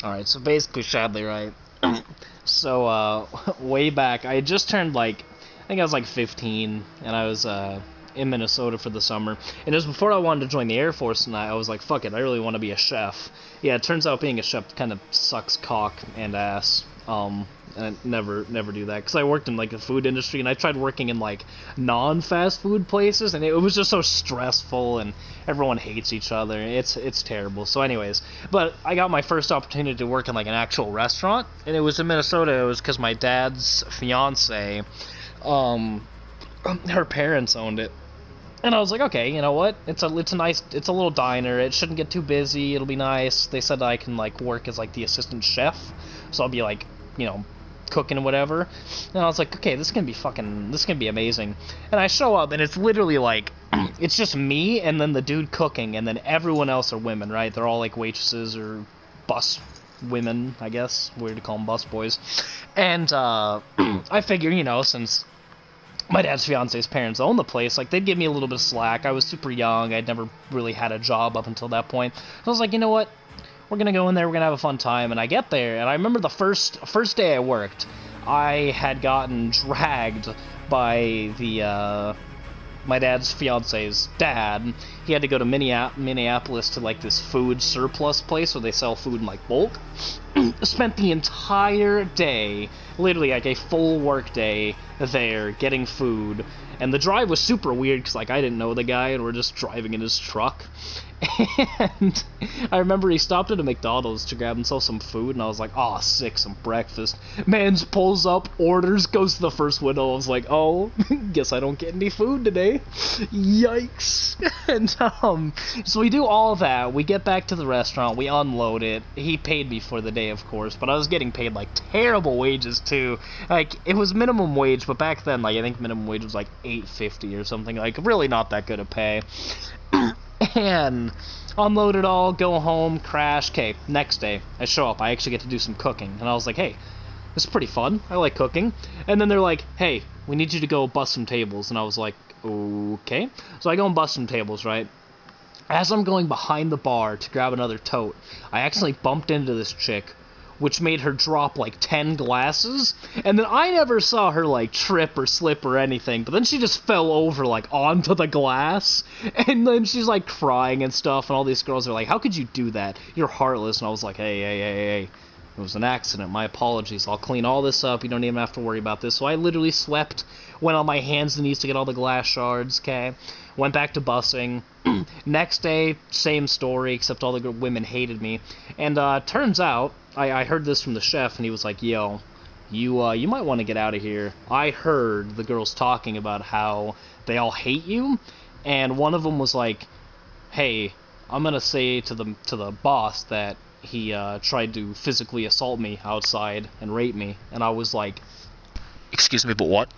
Alright, so basically, Shadley, right? So, way back, I had just turned, like, I think I was, like, 15, and I was, in Minnesota for the summer. And it was before I wanted to join the Air Force, and I was like, fuck it, I really want to be a chef. Yeah, it turns out being a chef kind of sucks cock and ass. And I never do that, because I worked in, like, the food industry, and I tried working in, like, non-fast food places, and it was just so stressful, and everyone hates each other. It's terrible. So anyways, but I got my first opportunity to work in, like, an actual restaurant, and it was in Minnesota. It was because my dad's fiance, her parents owned it. And I was like, okay, you know what? It's a little diner. It shouldn't get too busy. It'll be nice. They said I can, like, work as, like, the assistant chef, so I'll be, like, you know, cooking and whatever. And I was like, okay, this can be amazing. And I show up, and it's literally like, it's just me and then the dude cooking, and then everyone else are women, right? They're all like waitresses or bus women, I guess. Weird to call them bus boys. And I figure, you know, since my dad's fiance's parents own the place, like, they'd give me a little bit of slack. I was super young. I'd never really had a job up until that point. So I was like, you know what? We're gonna go in there, we're gonna have a fun time. And I get there, and I remember the first day I worked, I had gotten dragged by the, my dad's fiance's dad. He had to go to Minneapolis to, like, this food surplus place where they sell food in, like, bulk. Spent the entire day, literally, like, a full work day there, getting food. And the drive was super weird, because, like, I didn't know the guy, and we're just driving in his truck. And I remember he stopped at a McDonald's to grab himself some food, and I was like, oh, sick, some breakfast. Man's pulls up, orders, goes to the first window. I was like, oh, guess I don't get any food today. Yikes. And, so we do all that. We get back to the restaurant, we unload it. He paid me for the day, of course, but I was getting paid, like, terrible wages, too. Like, it was minimum wage, but back then, like, I think minimum wage was, like, $8.50 or something. Like, really not that good a pay. And unload it all, go home, crash. Okay, next day, I show up. I actually get to do some cooking. And I was like, hey, this is pretty fun. I like cooking. And then they're like, hey, we need you to go bust some tables. And I was like, okay. So I go and bust some tables, right? As I'm going behind the bar to grab another tote, I accidentally bumped into this chick, which made her drop, like, 10 glasses, and then I never saw her, like, trip or slip or anything, but then she just fell over, like, onto the glass, and then she's, like, crying and stuff, and all these girls are like, how could you do that? You're heartless. And I was like, hey, it was an accident, my apologies, I'll clean all this up, you don't even have to worry about this. So I literally swept, went on my hands and knees to get all the glass shards, okay, went back to busing. Next day, same story, except all the women hated me. And turns out, I heard this from the chef, and he was like, yo, you might want to get out of here. I heard the girls talking about how they all hate you, and one of them was like, hey, I'm gonna say to the boss that he tried to physically assault me outside and rape me. And I was like, excuse me, but what?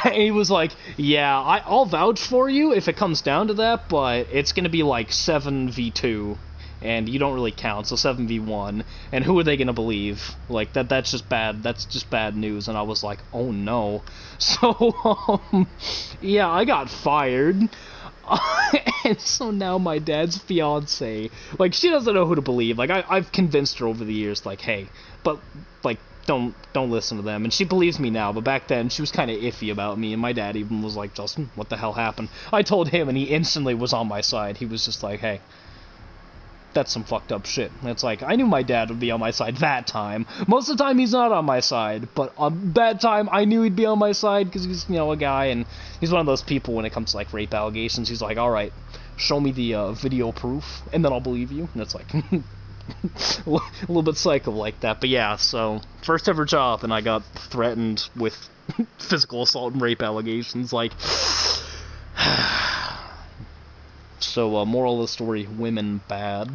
And he was like, yeah, I'll vouch for you if it comes down to that, but it's gonna be like 7v2, and you don't really count, so 7v1, and who are they gonna believe? Like, that's just bad news. And I was like, oh no. So, yeah, I got fired. And so now my dad's fiance, like, she doesn't know who to believe. Like, I've convinced her over the years, like, hey, but, like, don't listen to them. And she believes me now, but back then she was kind of iffy about me, and my dad even was like, Justin, what the hell happened? I told him, and he instantly was on my side. He was just like, hey, that's some fucked up shit. And it's like, I knew my dad would be on my side that time. Most of the time he's not on my side, but on that time I knew he'd be on my side, because he's, you know, a guy, and he's one of those people when it comes to, like, rape allegations. He's like, alright, show me the video proof, and then I'll believe you. And it's like, a little bit psycho like that. But yeah, so, first ever job, and I got threatened with physical assault and rape allegations, like... So, moral of the story, women bad.